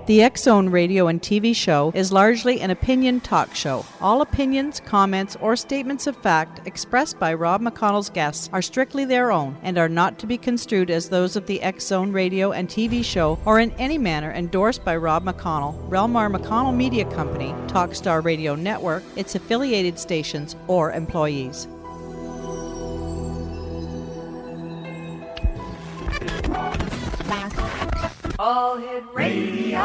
The X-Zone radio and TV show is largely an opinion talk show. All opinions, comments, or statements of fact expressed by Rob McConnell's guests are strictly their own and are not to be construed as those of the X-Zone radio and TV show or in any manner endorsed by Rob McConnell, Relmar McConnell Media Company, Talkstar Radio Network, its affiliated stations, or employees. All Hit Radio.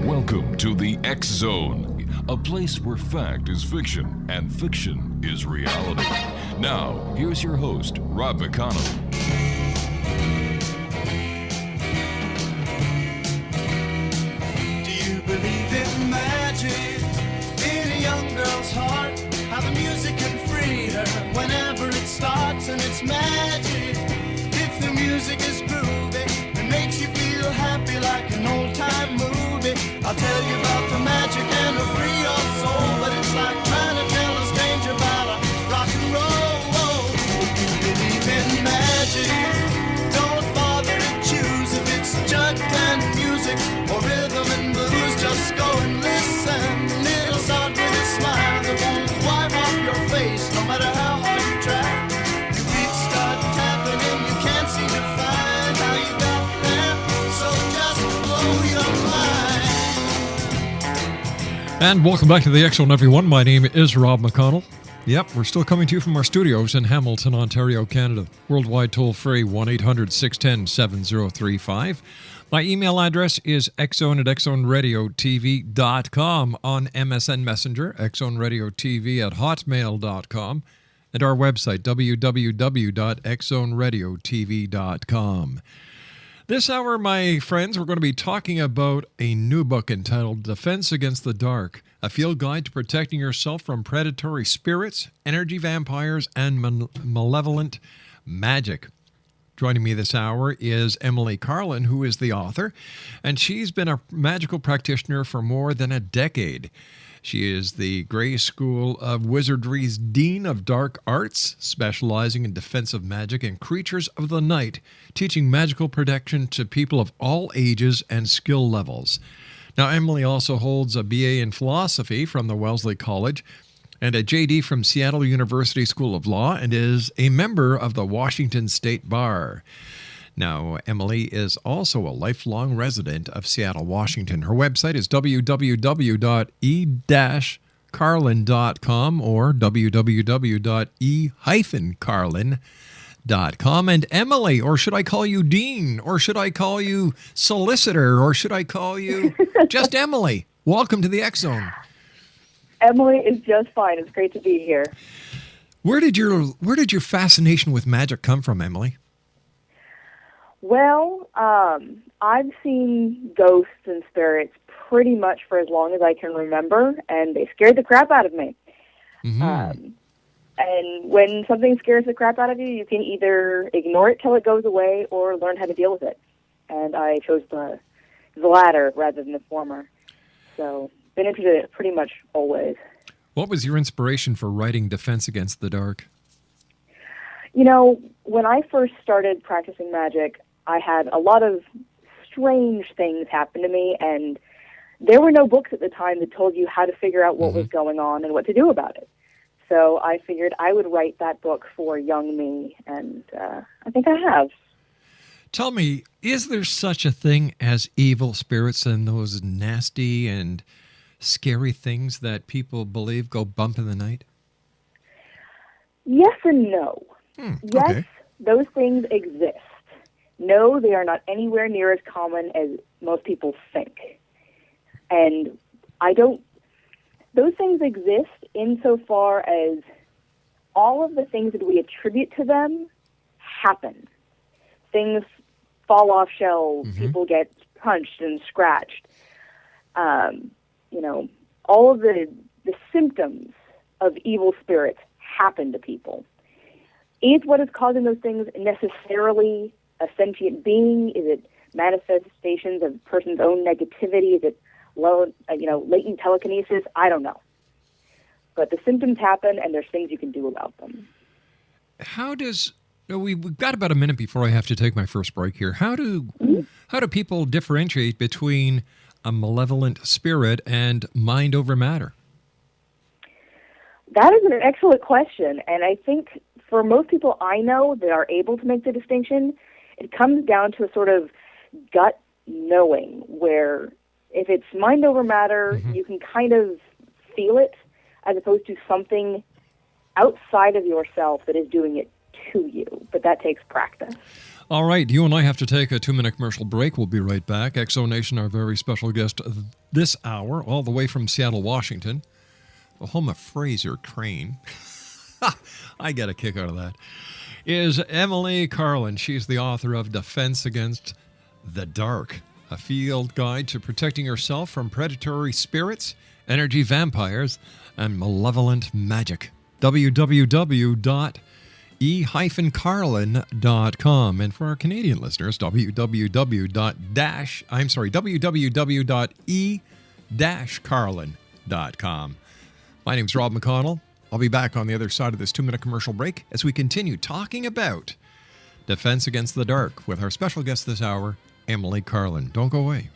Welcome to the X Zone, a place where fact is fiction and fiction is reality. Now, here's your host, Rob McConnell. Do you believe in magic? In a young girl's heart, how the music can free her whenever it starts, and it's magic. If the music is groovy and makes you feel happy like an old-time movie, I'll tell you about the magic and it'll free your soul. But it's like trying to tell a stranger about a rock and roll. If you believe in magic, don't bother to choose if it's jug and music or rhythm and blues. Just go and listen. It'll start with a smile that won't wipe off your face, no matter how hard you try. Your feet start tapping and you can't seem to find how you got there. So just blow your mind. And welcome back to the X-Zone, everyone. My name is Rob McConnell. Yep, we're still coming to you from our studios in Hamilton, Ontario, Canada. Worldwide toll-free, 1-800-610-7035. My email address is xzone@xzoneradiotv.com, on MSN Messenger, xzoneradiotv@hotmail.com, and our website, www.xzoneradiotv.com. This hour, my friends, we're going to be talking about a new book entitled Defense Against the Dark, a field guide to protecting yourself from predatory spirits, energy vampires, and malevolent magic. Joining me this hour is Emily Carlin, who is the author, and she's been a magical practitioner for more than a decade. She is the Grey School of Wizardry's Dean of Dark Arts, specializing in defensive magic and creatures of the night, teaching magical protection to people of all ages and skill levels. Now, Emily also holds a BA in philosophy from the Wellesley College and a JD from Seattle University School of Law, and is a member of the Washington State Bar. Now, Emily is also a lifelong resident of Seattle, Washington. Her website is www.e-carlin.com or www.e-carlin.com. And Emily, or should I call you Dean, or should I call you Solicitor, or should I call you just Emily? Welcome to the X-Zone. Emily is just fine. It's great to be here. Where did your fascination with magic come from, Emily? Well, I've seen ghosts and spirits pretty much for as long as I can remember, and they scared the crap out of me. Mm-hmm. And when something scares the crap out of you, you can either ignore it till it goes away or learn how to deal with it. And I chose the latter rather than the former. So, been interested in it pretty much always. What was your inspiration for writing Defense Against the Dark? You know, when I first started practicing magic, I had a lot of strange things happen to me, and there were no books at the time that told you how to figure out what was going on and what to do about it. So I figured I would write that book for young me, and I think I have. Tell me, is there such a thing as evil spirits and those nasty and scary things that people believe go bump in the night? Yes and no. Yes, okay. Those things exist. No, they are not anywhere near as common as most people think. And those things exist insofar as all of the things that we attribute to them happen. Things fall off shelves, people get punched and scratched. All of the symptoms of evil spirits happen to people. Is what is causing those things necessarily a sentient being? Is it manifestations of a person's own negativity? Is it latent telekinesis? I don't know. But the symptoms happen, and there's things you can do about them. How does... We've got about a minute before I have to take my first break here. How do people differentiate between a malevolent spirit and mind over matter? That is an excellent question, and I think for most people I know that are able to make the distinction, it comes down to a sort of gut knowing, where if it's mind over matter, you can kind of feel it, as opposed to something outside of yourself that is doing it to you. But that takes practice. All right, you and I have to take a 2-minute commercial break. We'll be right back. Exo Nation, our very special guest this hour, all the way from Seattle, Washington, the home of Fraser Crane. I get a kick out of that. Is Emily Carlin. She's the author of Defense Against the Dark, a field guide to protecting yourself from predatory spirits, energy vampires, and malevolent magic. www.e-carlin.com. And for our Canadian listeners, www.e-carlin.com. My name's Rob McConnell. I'll be back on the other side of this 2-minute commercial break as we continue talking about Defense Against the Dark with our special guest this hour, Emily Carlin. Don't go away.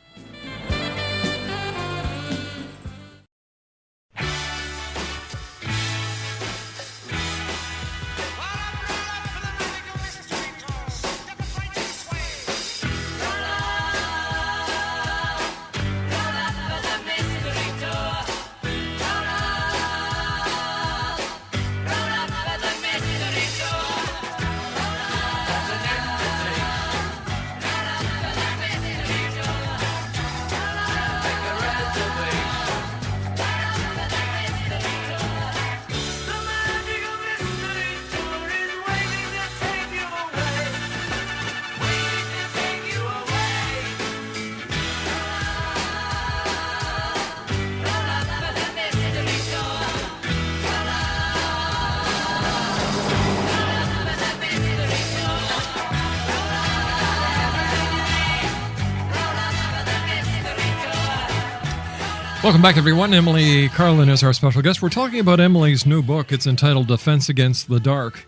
Welcome back, everyone. Emily Carlin is our special guest. We're talking about Emily's new book. It's entitled Defense Against the Dark.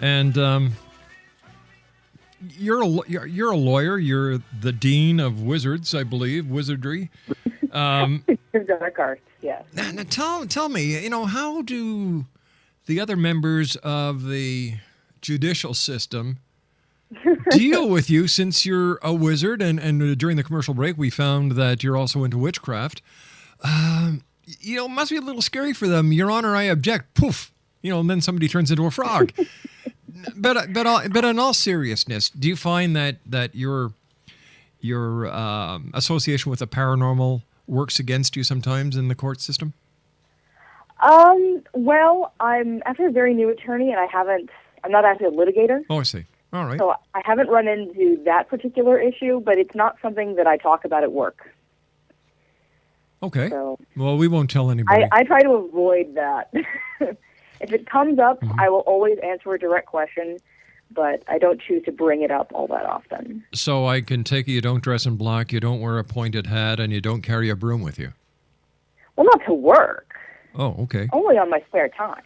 And you're a lawyer. You're the dean of wizards, I believe, wizardry. Dark arts, yes. Now tell me, how do the other members of the judicial system deal with you, since you're a wizard? And during the commercial break, we found that you're also into witchcraft. It must be a little scary for them. Your Honor, I object. Poof. And then somebody turns into a frog. but in all seriousness, do you find that your association with the paranormal works against you sometimes in the court system? Well, I'm actually a very new attorney, and I'm not actually a litigator. Oh, I see. All right. So I haven't run into that particular issue, but it's not something that I talk about at work. Okay. So, well, we won't tell anybody. I try to avoid that. If it comes up, I will always answer a direct question, but I don't choose to bring it up all that often. So I can take it you don't dress in black, you don't wear a pointed hat, and you don't carry a broom with you? Well, not to work. Oh, okay. Only on my spare time.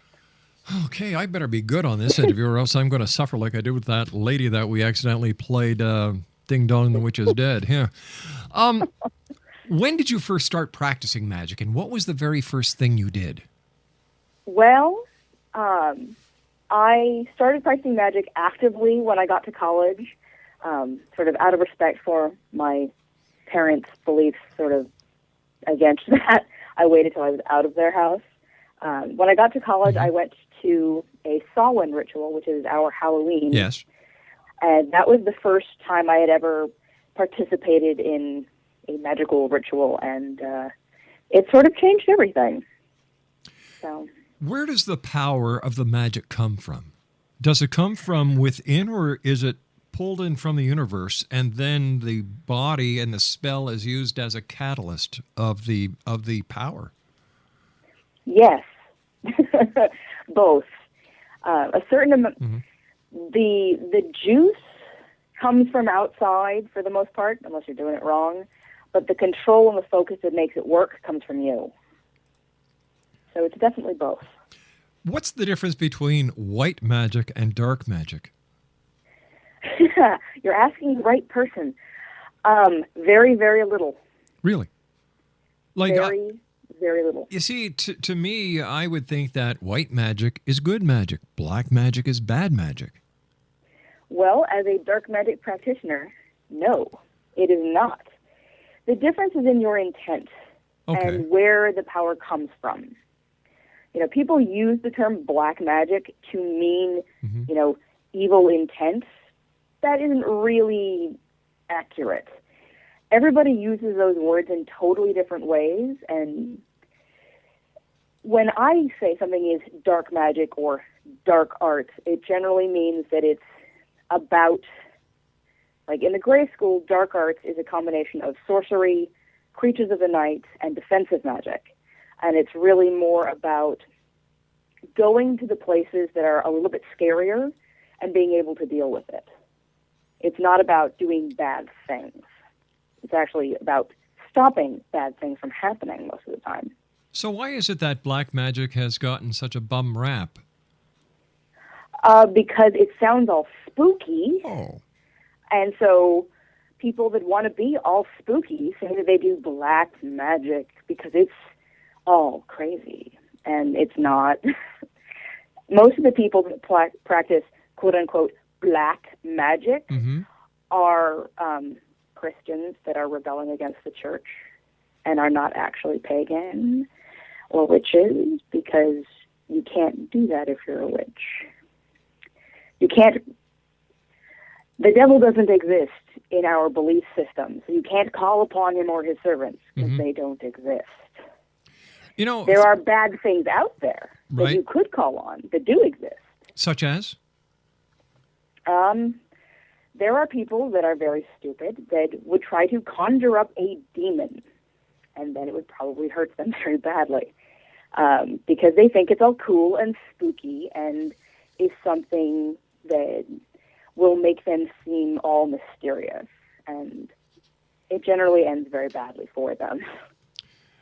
Okay, I better be good on this interview, or else I'm going to suffer like I did with that lady that we accidentally played Ding Dong, the Witch is Dead. Yeah. When did you first start practicing magic, and what was the very first thing you did? Well, I started practicing magic actively when I got to college, sort of out of respect for my parents' beliefs, sort of against that. I waited till I was out of their house. When I got to college, I went to a Samhain ritual, which is our Halloween. Yes. And that was the first time I had ever participated in a magical ritual, and it sort of changed everything. So, where does the power of the magic come from? Does it come from within, or is it pulled in from the universe, and then the body and the spell is used as a catalyst of the power? Yes, both. A certain amount. The juice comes from outside for the most part, unless you're doing it wrong. But the control and the focus that makes it work comes from you. So it's definitely both. What's the difference between white magic and dark magic? You're asking the right person. Very, very little. Really? Very, very little. You see, to me, I would think that white magic is good magic. Black magic is bad magic. Well, as a dark magic practitioner, no, it is not. The difference is in your intent and where the power comes from. You know, people use the term black magic to mean, you know, evil intent. That isn't really accurate. Everybody uses those words in totally different ways, and when I say something is dark magic or dark art, it generally means that it's about, like in the Grey School, dark arts is a combination of sorcery, creatures of the night, and defensive magic. And it's really more about going to the places that are a little bit scarier and being able to deal with it. It's not about doing bad things. It's actually about stopping bad things from happening most of the time. So why is it that black magic has gotten such a bum rap? Because it sounds all spooky. Oh. And so people that want to be all spooky say that they do black magic because it's all crazy. And it's not. Most of the people that practice quote-unquote black magic are Christians that are rebelling against the church and are not actually pagan or witches, because you can't do that if you're a witch. You can't. The devil doesn't exist in our belief system, so you can't call upon him or his servants because they don't exist. You know, there are bad things out there that you could call on that do exist. Such as? There are people that are very stupid that would try to conjure up a demon, and then it would probably hurt them very badly because they think it's all cool and spooky and is something that will make them seem all mysterious, and it generally ends very badly for them.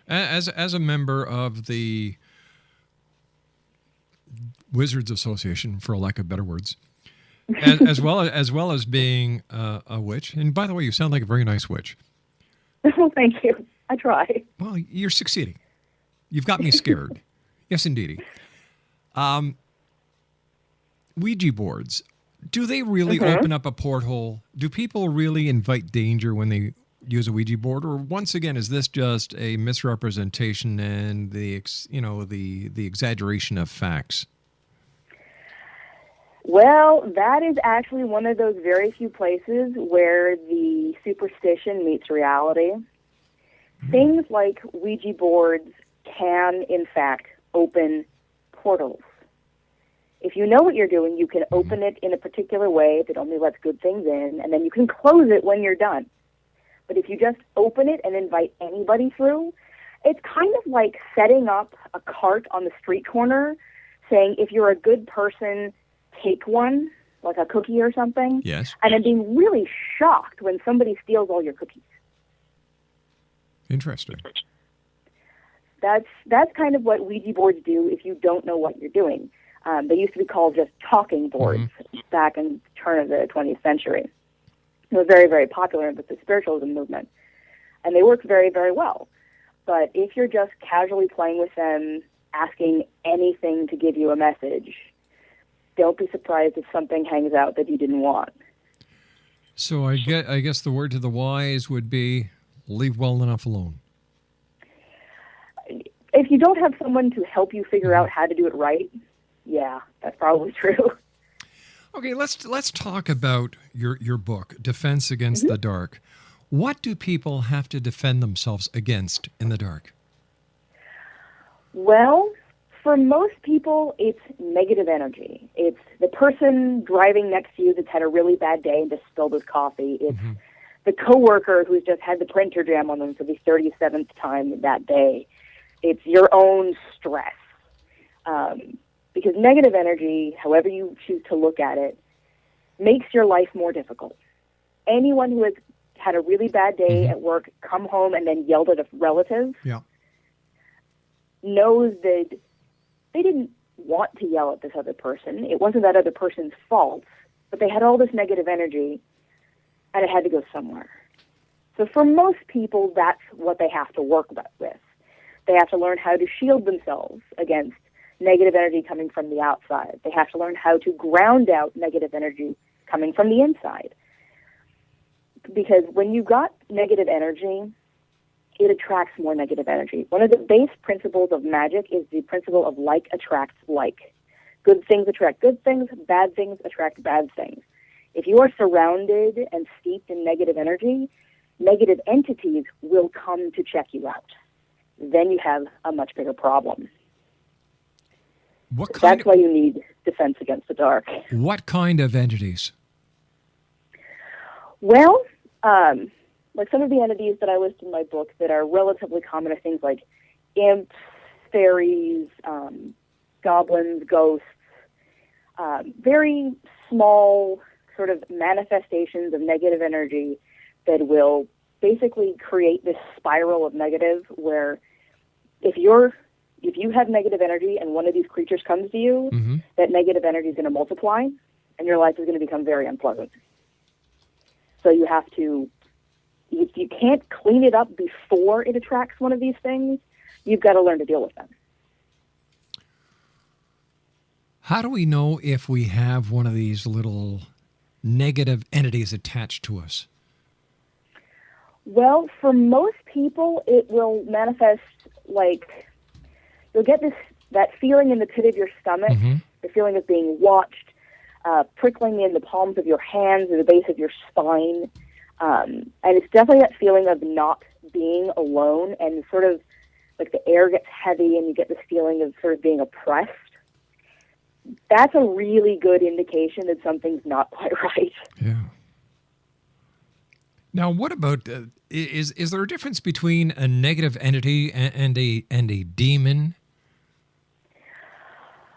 As a member of the Wizards Association, for lack of better words, as well as being a witch, and by the way, you sound like a very nice witch. Well, thank you. I try. Well, you're succeeding. You've got me scared. Yes, indeedy. Ouija boards, do they really open up a porthole? Do people really invite danger when they use a Ouija board, or once again, is this just a misrepresentation and the exaggeration of facts? Well, that is actually one of those very few places where the superstition meets reality. Things like Ouija boards can, in fact, open portals. If you know what you're doing, you can open it in a particular way that only lets good things in, and then you can close it when you're done. But if you just open it and invite anybody through, it's kind of like setting up a cart on the street corner, saying, if you're a good person, take one, like a cookie or something. Yes. And then being really shocked when somebody steals all your cookies. Interesting. That's kind of what Ouija boards do if you don't know what you're doing. They used to be called just talking boards back in the turn of the 20th century. It was very, very popular with the spiritualism movement. And they worked very, very well. But if you're just casually playing with them, asking anything to give you a message, don't be surprised if something hangs out that you didn't want. So I guess the word to the wise would be leave well enough alone. If you don't have someone to help you figure out how to do it right, yeah, that's probably true. Okay, let's talk about your book, Defense Against the Dark. What do people have to defend themselves against in the dark? Well, for most people, it's negative energy. It's the person driving next to you that's had a really bad day and just spilled his coffee. It's the coworker who's just had the printer jam on them for the 37th time that day. It's your own stress. Because negative energy, however you choose to look at it, makes your life more difficult. Anyone who has had a really bad day at work, come home, and then yelled at a relative, knows that they didn't want to yell at this other person. It wasn't that other person's fault, but they had all this negative energy, and it had to go somewhere. So for most people, that's what they have to work with. They have to learn how to shield themselves against negative energy coming from the outside. They have to learn how to ground out negative energy coming from the inside. Because when you've got negative energy, it attracts more negative energy. One of the base principles of magic is the principle of like attracts like. Good things attract good things, bad things attract bad things. If you are surrounded and steeped in negative energy, negative entities will come to check you out. Then you have a much bigger problem. That's why you need defense against the dark. What kind of entities? Well, like some of the entities that I list in my book that are relatively common are things like imps, fairies, goblins, ghosts, very small sort of manifestations of negative energy that will basically create this spiral of negative where if you have negative energy and one of these creatures comes to you, that negative energy is going to multiply and your life is going to become very unpleasant. So you have to, if you can't clean it up before it attracts one of these things, you've got to learn to deal with them. How do we know if we have one of these little negative entities attached to us? Well, for most people, it will manifest like you'll get that feeling in the pit of your stomach, the feeling of being watched, prickling in the palms of your hands or the base of your spine. And it's definitely that feeling of not being alone and sort of like the air gets heavy and you get this feeling of sort of being oppressed. That's a really good indication that something's not quite right. Yeah. Now, what about, is there a difference between a negative entity and a demon?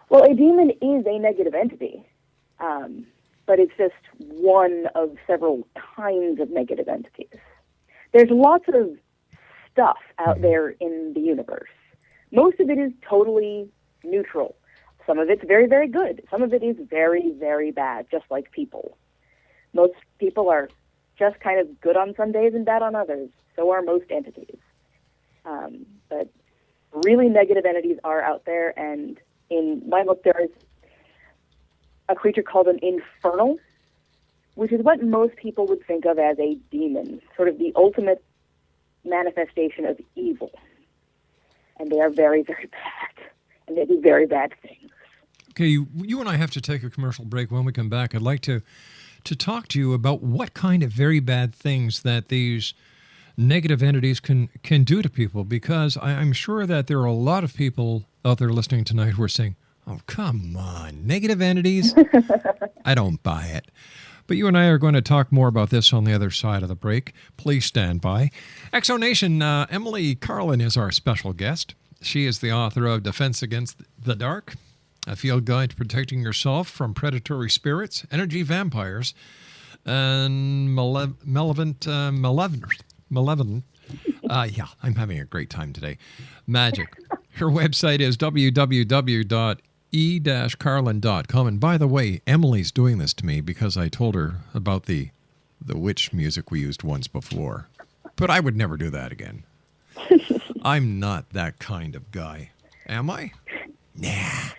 Well, a demon is a negative entity, but it's just one of several kinds of negative entities. There's lots of stuff out there in the universe. Most of it is totally neutral. Some of it's very, very good. Some of it is very, very bad, just like people. Most people are just kind of good on some days and bad on others. So are most entities. But really negative entities are out there, and in my book there is a creature called an infernal, which is what most people would think of as a demon, sort of the ultimate manifestation of evil. And they are very, very bad, and they do very bad things. Okay, you and I have to take a commercial break. When we come back, I'd like to talk to you about what kind of very bad things that these negative entities can do to people, because I'm sure that there are a lot of people out there listening tonight who are saying, oh, come on, negative entities? I don't buy it. But you and I are going to talk more about this on the other side of the break. Please stand by. Exonation, Emily Carlin is our special guest. She is the author of Defense Against the Dark, a field guide to protecting yourself from predatory spirits, energy vampires, and malevolent. Yeah, I'm having a great time today. Magic. Her website is www.e-carlin.com. And by the way, Emily's doing this to me because I told her about the witch music we used once before. But I would never do that again. I'm not that kind of guy. Am I? Nah.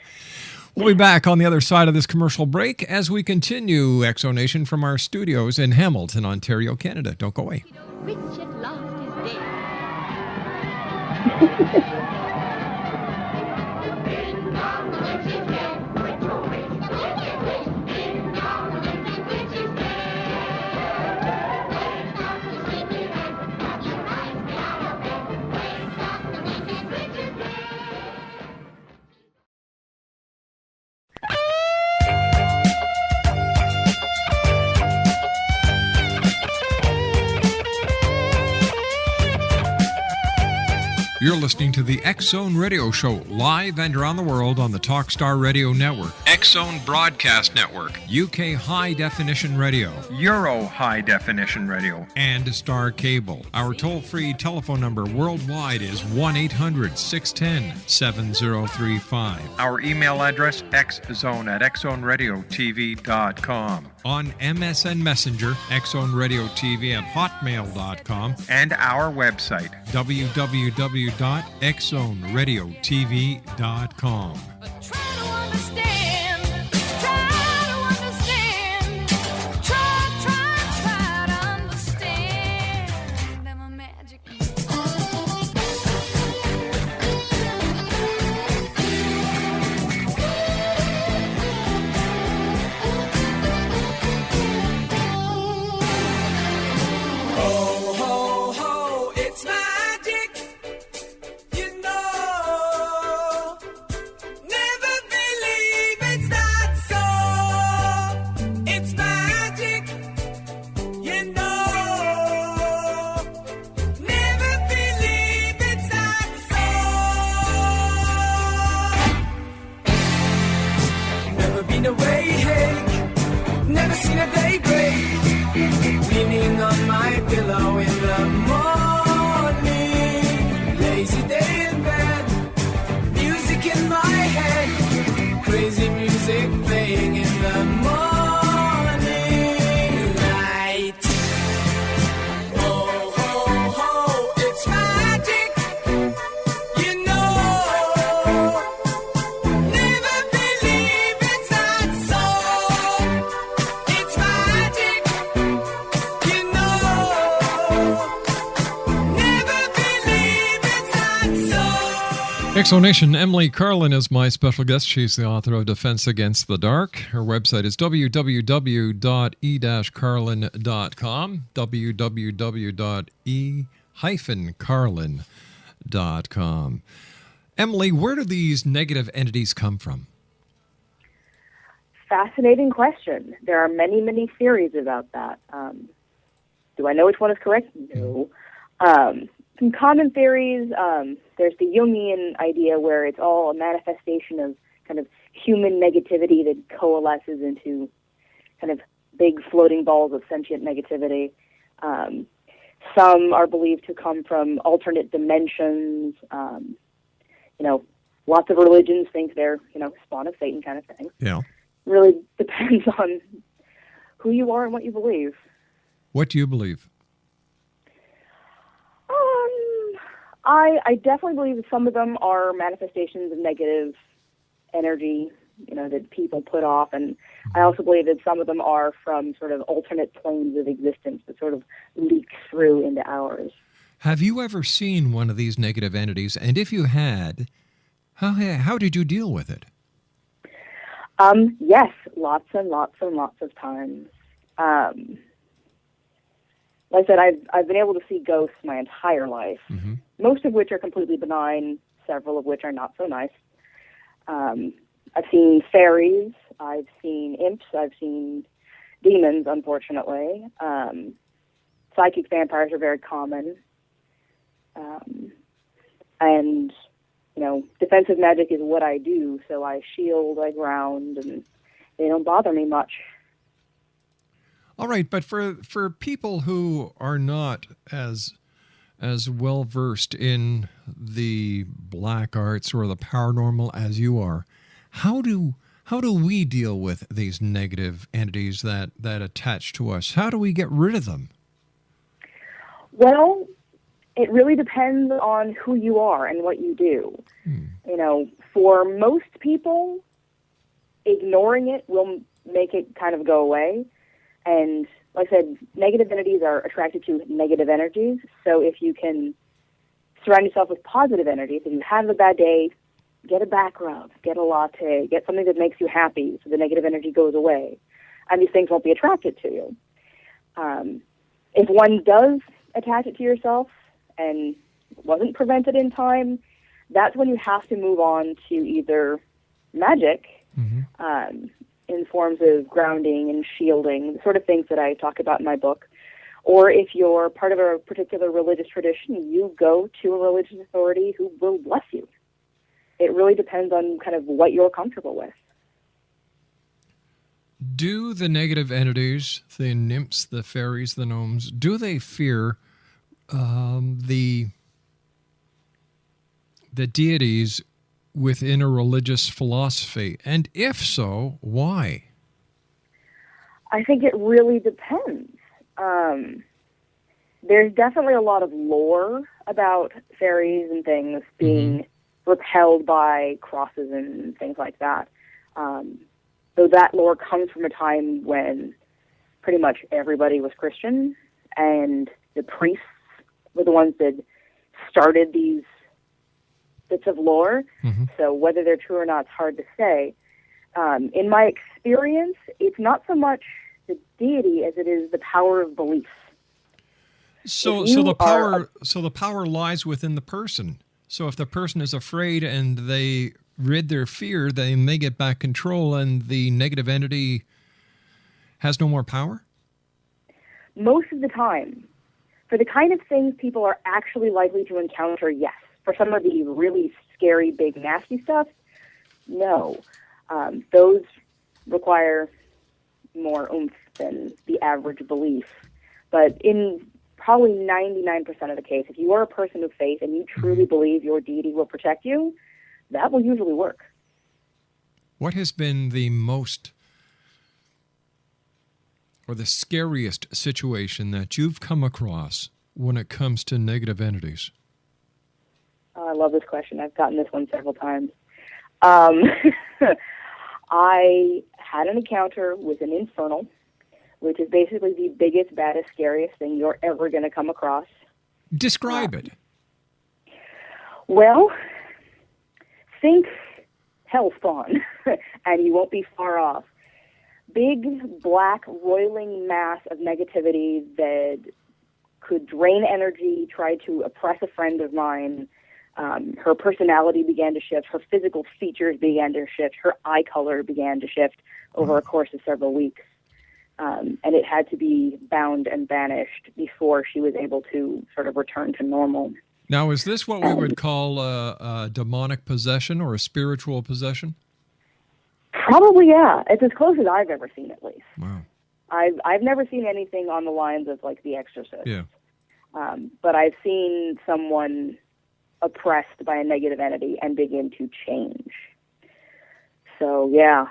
We'll be back on the other side of this commercial break as we continue Exonation from our studios in Hamilton, Ontario, Canada. Don't go away. Rich at last is dead. You're listening to the X Zone Radio Show, live and around the world on the Talkstar Radio Network, X Zone Broadcast Network, UK High Definition Radio, Euro High Definition Radio, and Star Cable. Our toll-free telephone number worldwide is 1-800-610-7035. Our email address, xzone@xzoneradiotv.com. On MSN Messenger, xzoneradiotv@hotmail.com, and our website, www.xzoneradiotv.com. Exonation, Emily Carlin is my special guest. She's the author of Defense Against the Dark. Her website is www.e-carlin.com, www.e-carlin.com. Emily, where do these negative entities come from? Fascinating question. There are many, many theories about that. Do I know which one is correct? No. Some common theories, there's the Jungian idea where it's all a manifestation of kind of human negativity that coalesces into kind of big floating balls of sentient negativity. Some are believed to come from alternate dimensions. Lots of religions think they're, spawn of Satan kind of thing. Yeah. Really depends on who you are and what you believe. What do you believe? I definitely believe that some of them are manifestations of negative energy, that people put off, and I also believe that some of them are from sort of alternate planes of existence that sort of leak through into ours. Have you ever seen one of these negative entities? And if you had, how did you deal with it? Yes, lots and lots and lots of times. Like I said, I've been able to see ghosts my entire life, most of which are completely benign, several of which are not so nice. I've seen fairies, I've seen imps, I've seen demons, unfortunately. Psychic vampires are very common. And, defensive magic is what I do, so I shield, I ground, and they don't bother me much. All right, but for people who are not as well versed in the black arts or the paranormal as you are, how do we deal with these negative entities that attach to us? How do we get rid of them? Well, it really depends on who you are and what you do. For most people, ignoring it will make it kind of go away. And like I said, negative entities are attracted to negative energies. So if you can surround yourself with positive energies, if you have a bad day, get a back rub, get a latte, get something that makes you happy so the negative energy goes away. And these things won't be attracted to you. If one does attach it to yourself and wasn't prevented in time, that's when you have to move on to either magic, in forms of grounding and shielding, the sort of things that I talk about in my book, Or if you're part of a particular religious tradition, you go to a religious authority who will bless you. It really depends on kind of what you're comfortable with. Do the negative entities, the nymphs, the fairies, the gnomes, do they fear the deities within a religious philosophy? And if so, why? I think it really depends. There's definitely a lot of lore about fairies and things being repelled by crosses and things like that. So that lore comes from a time when pretty much everybody was Christian, and the priests were the ones that started these bits of lore. So whether they're true or not, it's hard to say. In my experience, it's not so much the deity as it is the power of belief. So the power lies within the person. So if the person is afraid and they rid their fear, they may get back control, and the negative entity has no more power? Most of the time. For the kind of things people are actually likely to encounter, yes. For some of the really scary, big, nasty stuff, no. Those require more oomph than the average belief. But in probably 99% of the case, if you are a person of faith and you truly believe your deity will protect you, that will usually work. What has been the most or the scariest situation that you've come across when it comes to negative entities? I love this question. I've gotten this one several times. I had an encounter with an infernal, which is basically the biggest, baddest, scariest thing you're ever going to come across. Describe it. Well, think hellspawn, and you won't be far off. Big, black, roiling mass of negativity that could drain energy, try to oppress a friend of mine. Her personality began to shift. Her physical features began to shift. Her eye color began to shift over a course of several weeks. And it had to be bound and banished before she was able to sort of return to normal. Now, is this what we would call a demonic possession or a spiritual possession? Probably, yeah. It's as close as I've ever seen, at least. Wow. I've never seen anything on the lines of, like, The Exorcist. Yeah. But I've seen someone oppressed by a negative entity and begin to change. So, yeah.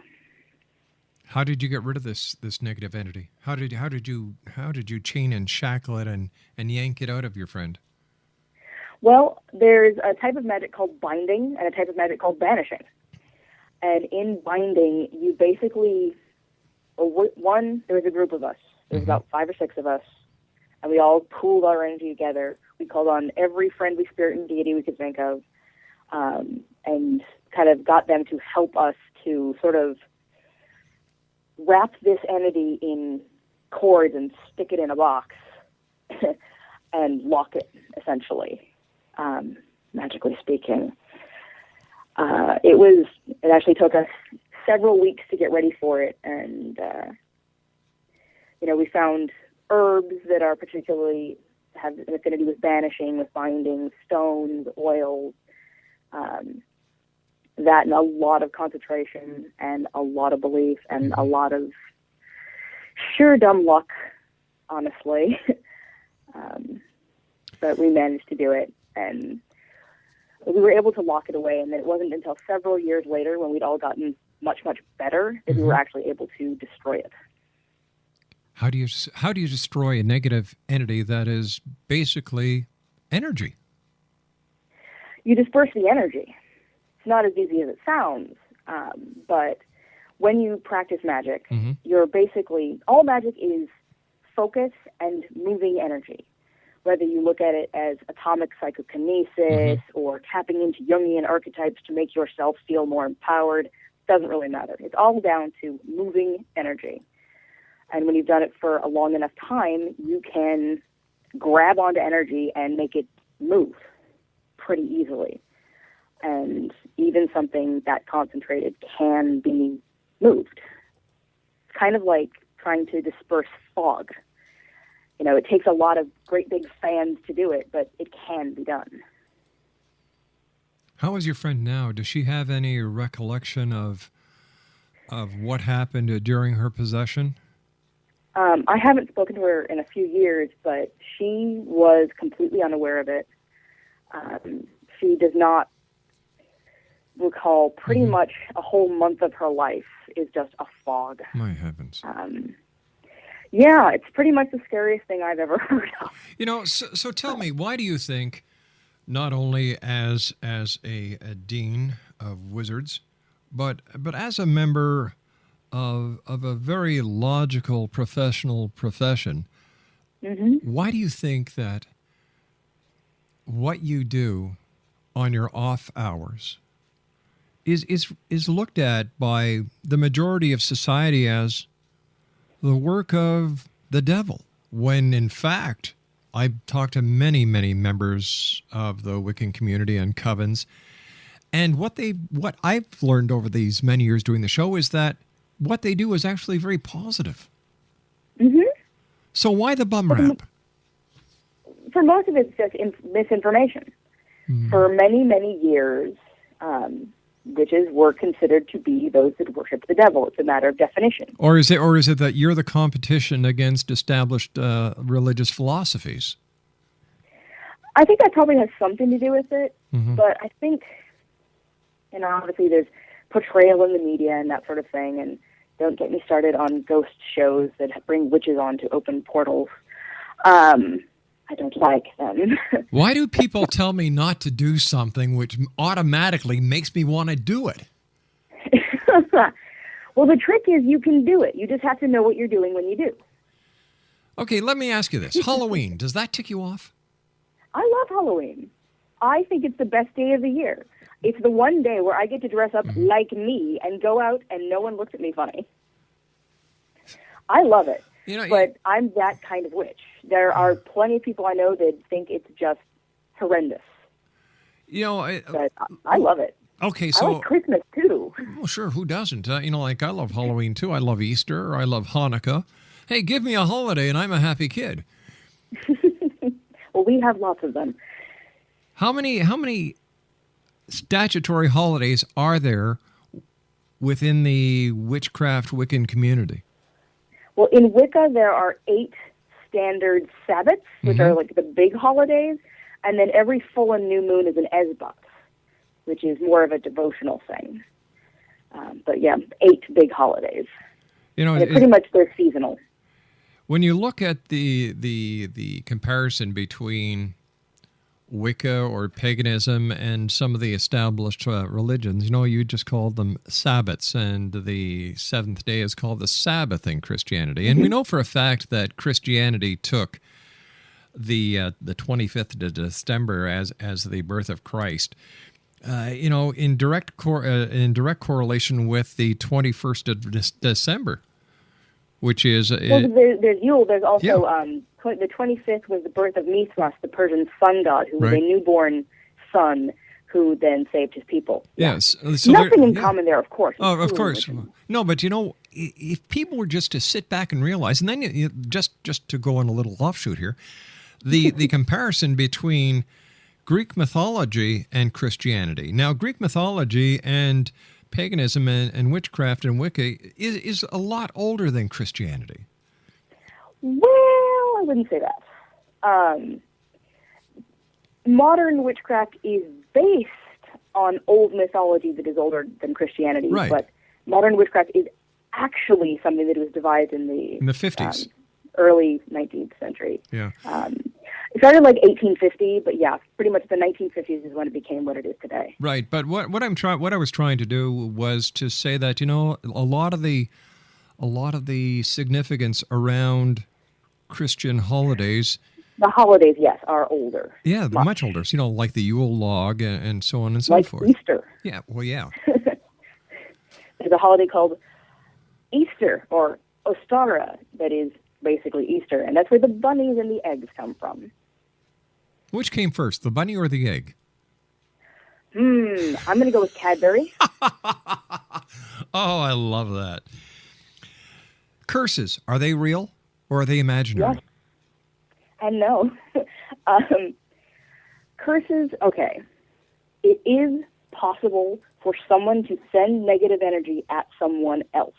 How did you get rid of this negative entity? How did you chain and shackle it and yank it out of your friend? Well, there's a type of magic called binding and a type of magic called banishing. And in binding, you basically, there was a group of us. There was about 5 or 6 of us, and we all pooled our energy together. We called on every friendly spirit and deity we could think of, and kind of got them to help us to sort of wrap this entity in cords and stick it in a box and lock it, essentially, magically speaking. It actually took us several weeks to get ready for it, and we found herbs that are particularly have an affinity with banishing, with binding, stones, oils, that, and a lot of concentration and a lot of belief and a lot of sheer dumb luck, honestly. But we managed to do it, and we were able to lock it away. And then it wasn't until several years later, when we'd all gotten much, much better, that we were actually able to destroy it. How do you destroy a negative entity that is basically energy? You disperse the energy. It's not as easy as it sounds, but when you practice magic, you're basically, all magic is focus and moving energy. Whether you look at it as atomic psychokinesis or tapping into Jungian archetypes to make yourself feel more empowered, doesn't really matter. It's all down to moving energy. And when you've done it for a long enough time, you can grab onto energy and make it move pretty easily. And even something that concentrated can be moved. It's kind of like trying to disperse fog. it takes a lot of great big fans to do it, but it can be done. How is your friend now? Does she have any recollection of what happened during her possession? I haven't spoken to her in a few years, but she was completely unaware of it. She does not recall pretty much a whole month of her life is just a fog. My heavens. Yeah, it's pretty much the scariest thing I've ever heard of. So tell me, why do you think, not only as a dean of wizards, but as a member of a very logical professional profession, why do you think that what you do on your off hours is looked at by the majority of society as the work of the devil, when in fact I've talked to many, many members of the Wiccan community and covens, and what I've learned over these many years doing the show is that what they do is actually very positive. So why the bum rap? For most of it, it's just misinformation. For many, many years, witches were considered to be those that worship the devil. It's a matter of definition. Or is it that you're the competition against established religious philosophies? I think that probably has something to do with it, but I think, obviously there's portrayal in the media and that sort of thing, and don't get me started on ghost shows that bring witches on to open portals. I don't like them. Why do people tell me not to do something which automatically makes me want to do it? Well, the trick is you can do it. You just have to know what you're doing when you do. Okay, let me ask you this. Halloween, does that tick you off? I love Halloween. I think it's the best day of the year. It's the one day where I get to dress up like me and go out and no one looks at me funny. I love it. But I'm that kind of witch. There are plenty of people I know that think it's just horrendous. But I love it. Okay, so I like Christmas too. Well, sure, who doesn't? I love Halloween too. I love Easter. I love Hanukkah. Hey, give me a holiday and I'm a happy kid. Well, we have lots of them. How many statutory holidays are there within the witchcraft Wiccan community? Well, in Wicca, there are 8 standard Sabbats, which are like the big holidays, and then every full and new moon is an Esbat, which is more of a devotional thing. But yeah, 8 big holidays. And pretty much they're seasonal. When you look at the comparison between Wicca or paganism and some of the established religions, you just called them Sabbats, and the seventh day is called the Sabbath in Christianity. And we know for a fact that Christianity took the 25th of December as the birth of Christ. In direct correlation with the 21st of December, which is there's Yule. There's also the 25th was the birth of Mithras, the Persian sun god, who was a newborn son who then saved his people. Yes, so nothing in common there, of course. Oh, of course. No, but if people were just to sit back and realize, and then just to go on a little offshoot here, the comparison between Greek mythology and Christianity. Now, Greek mythology and paganism and witchcraft and Wicca is a lot older than Christianity. Well, I wouldn't say that. Modern witchcraft is based on old mythology that is older than Christianity, right. But modern witchcraft is actually something that was devised in the 50s, early 19th century. Yeah. It started like 1850, but yeah, pretty much the 1950s is when it became what it is today. Right, but what I was trying to do was to say that a lot of the significance around Christian holidays. The holidays, yes, are older. Yeah, they're much older. So, like the Yule log and so on and so forth. Like Easter. Yeah, well, yeah. There's a holiday called Easter or Ostara that is basically Easter, and that's where the bunnies and the eggs come from. Which came first, the bunny or the egg? I'm going to go with Cadbury. Oh, I love that. Curses, are they real or are they imaginary? Yes. and no. Curses, okay. It is possible for someone to send negative energy at someone else.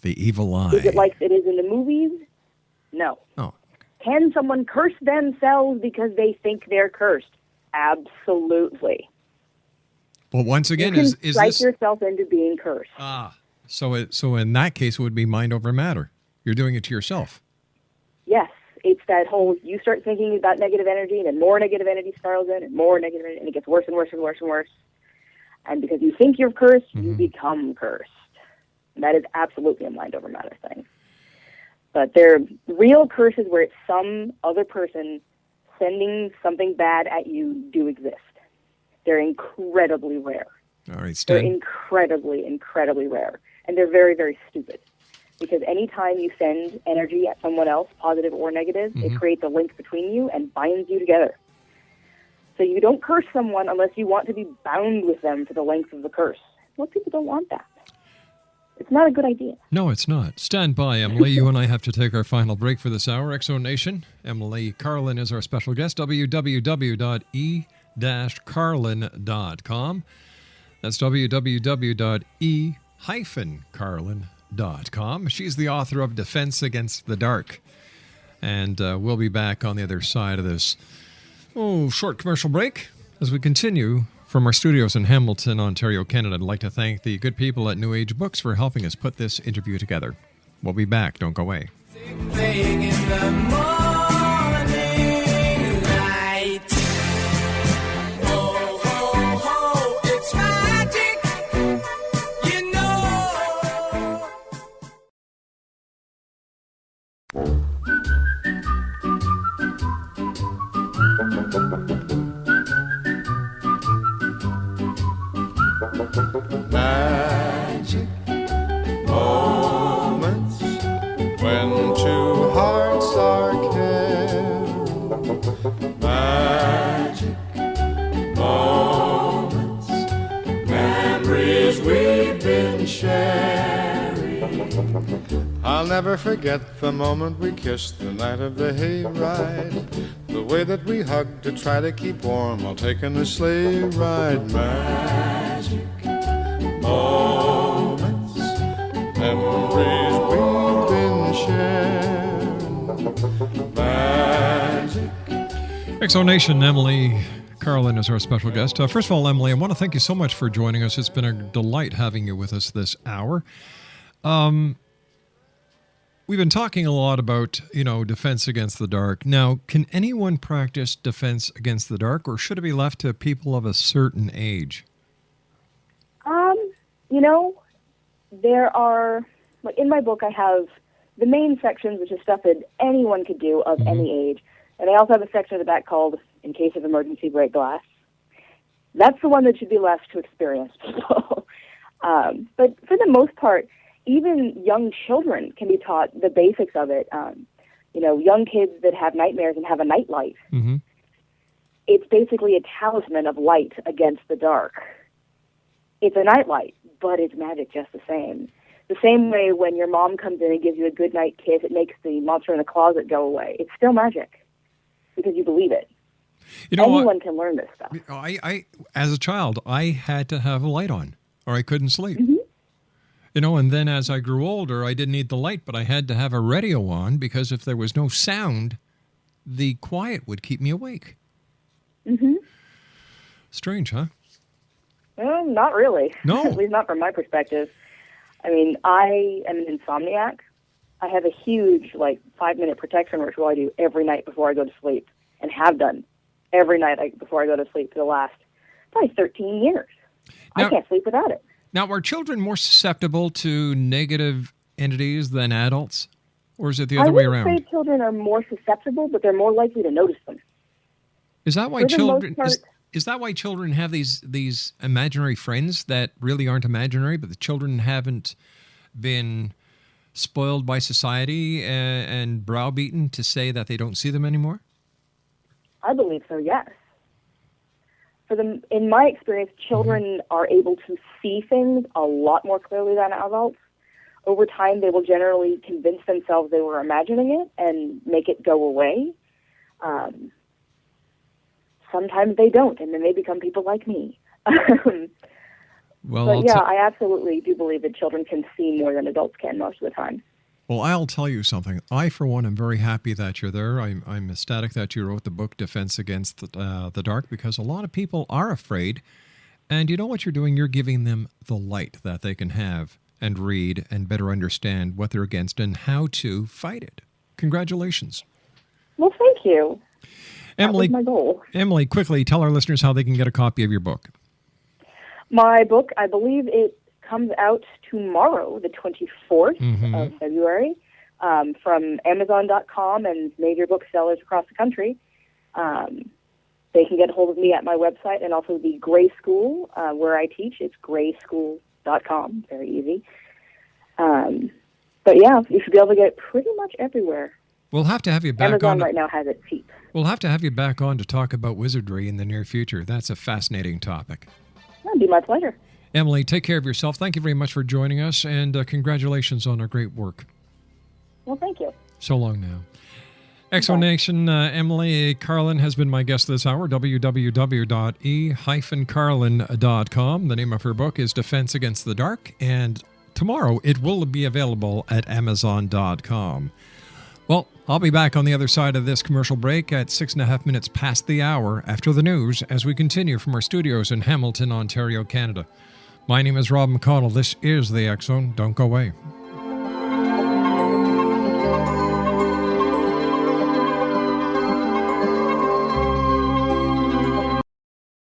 The evil eye. Is it like it is in the movies? No. Oh. Can someone curse themselves because they think they're cursed? Absolutely. Well, once again, you can is psych this yourself into being cursed? So in that case, it would be mind over matter. You're doing it to yourself. Yes. It's that whole, you start thinking about negative energy, and then more negative energy spirals in, and more negative energy, and it gets worse and worse and worse and worse. And because you think you're cursed, you become cursed. And that is absolutely a mind over matter thing. But they're real curses where it's some other person sending something bad at you do exist. They're incredibly rare. All right, They're Stan. incredibly, incredibly rare. And they're very, very stupid. Because anytime you send energy at someone else, positive or negative, it creates a link between you and binds you together. So you don't curse someone unless you want to be bound with them for the length of the curse. Most people don't want that. It's not a good idea. No, it's not. Stand by, Emily. You and I have to take our final break for this hour. Exo Nation, Emily Carlin is our special guest. www.e-carlin.com. That's www.e-carlin.com. She's the author of Defense Against the Dark. And we'll be back on the other side of this short commercial break as we continue from our studios in Hamilton, Ontario, Canada. I'd like to thank the good people at New Age Books for helping us put this interview together. We'll be back. Don't go away. Playing in the morning light. Ho, ho, ho, it's magic, you know. Magic moments when two hearts are caring. Magic moments, memories we've been sharing. I'll never forget the moment we kissed the night of the hayride. The way that we hugged to try to keep warm while taking a sleigh ride. Magic moments, memories we've been sharing. Magic. Exo Nation, Emily Carlin is our special guest. First of all, Emily, I want to thank you so much for joining us. It's been a delight having you with us this hour. We've been talking a lot about, defense against the dark. Now, can anyone practice defense against the dark, or should it be left to people of a certain age? There are, in my book I have the main sections, which is stuff that anyone could do of any age. And I also have a section at the back called, In Case of Emergency, Break Glass. That's the one that should be left to experienced people. But for the most part, even young children can be taught the basics of it. Young kids that have nightmares and have a nightlight. Mm-hmm. It's basically a talisman of light against the dark. It's a nightlight, but it's magic just the same. The same way when your mom comes in and gives you a goodnight kiss, it makes the monster in the closet go away. It's still magic because you believe it. Anyone can learn this stuff. I, as a child, I had to have a light on or I couldn't sleep. Mm-hmm. And then as I grew older, I didn't need the light, but I had to have a radio on because if there was no sound, the quiet would keep me awake. Mm-hmm. Strange, huh? Well, not really. No. At least not from my perspective. I mean, I am an insomniac. I have a huge, 5-minute protection ritual I do every night before I go to sleep, and have done every night before I go to sleep for the last probably 13 years. Now, I can't sleep without it. Now, are children more susceptible to negative entities than adults? Or is it the other way around? I wouldn't say children are more susceptible, but they're more likely to notice them. Is that why is that why children have these imaginary friends that really aren't imaginary, but the children haven't been spoiled by society and browbeaten to say that they don't see them anymore? I believe so, yes. In my experience, children are able to see things a lot more clearly than adults. Over time, they will generally convince themselves they were imagining it and make it go away. Sometimes they don't, and then they become people like me. Well, but I absolutely do believe that children can see more than adults can most of the time. Well, I'll tell you something. I, for one, am very happy that you're there. I'm ecstatic that you wrote the book Defense Against the Dark, because a lot of people are afraid. And you know what you're doing? You're giving them the light that they can have and read and better understand what they're against and how to fight it. Congratulations. Well, thank you. Emily, that was my goal. Emily, quickly tell our listeners how they can get a copy of your book. My book, I believe it comes out tomorrow, the 24th of February, from Amazon.com and major booksellers across the country. They can get a hold of me at my website and also the Gray School, where I teach. It's grayschool.com. Very easy. But yeah, you should be able to get it pretty much everywhere. We'll have to have you back on. Amazon right now has it cheap. We'll have to have you back on to talk about wizardry in the near future. That's a fascinating topic. That'd be my pleasure. Emily, take care of yourself. Thank you very much for joining us, and congratulations on our great work. Well, thank you. So long now. Exonation, Emily Carlin has been my guest this hour, www.e-carlin.com. The name of her book is Defense Against the Dark, and tomorrow it will be available at Amazon.com. Well, I'll be back on the other side of this commercial break at 6.5 minutes past the hour after the news as we continue from our studios in Hamilton, Ontario, Canada. My name is Rob McConnell. This is the X Zone. Don't go away.